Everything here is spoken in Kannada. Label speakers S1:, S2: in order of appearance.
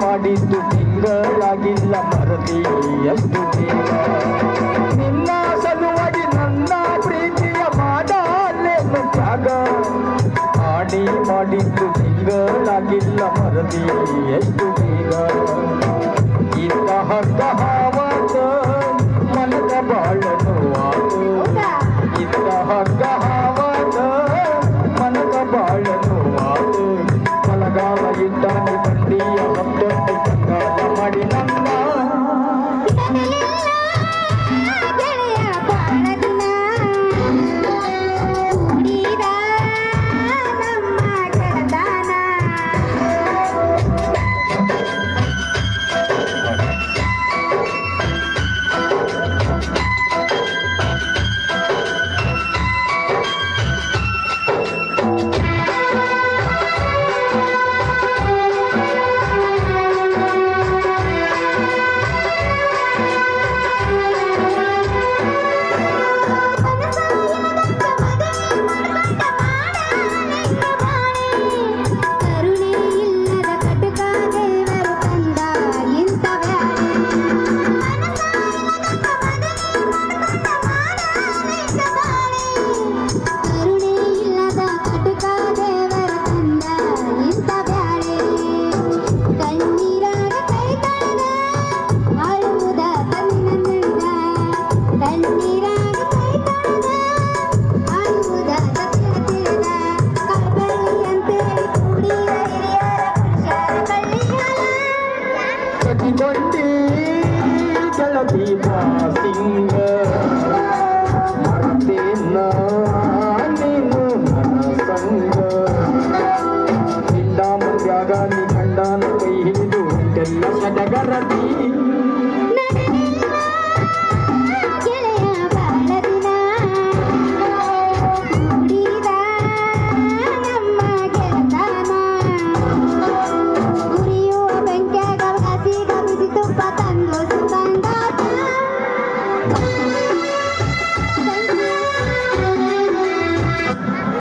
S1: ಮಾಡಿದ್ದು ತಿಂಗಳಾಗಿಲ್ಲ ಮರದಿ ಎಷ್ಟು ಬೇಗ ನಿನ್ನ ಸಲುವಾಗಿ ನನ್ನ ಪ್ರೀತಿಯ ಮಾಡಲೇನು ತ್ಯಾಗ ಆಡಿ ಮಾಡಿದ್ದು ತಿಂಗಳಾಗಿಲ್ಲ ಮರದಿ ಎಷ್ಟು ಬೇಗ ಇಂತಹ ಕಹಾವತ ಮನದ ಬಾಳನು ಆತು ಇಂತಹ ಕಹಾವತ ಮನದ ಬಾಳನು ಆತು ಮಲಗಾಲ ಇದ್ದಾನೆ ಬಂಡಿಯ ಹತ್ತೊಂದು ಕಂಗಾಲ ಮಾಡಿ ನನ್ನ ಕಟ್ಟಿಕೊಂಡಿ ಗೆಳತಿ ಸಿಂಗ ಮರ್ತೇನ ನೀನು ನನ್ನ ಸಂಗ ನಿಂಡ ಮಂದ್ಯಾಗ ನೀ ಕಂಡನ ಕೈ ಹಿಡಿದು ಎಲ್ಲ ಸಡಗರದಿ
S2: Thank you.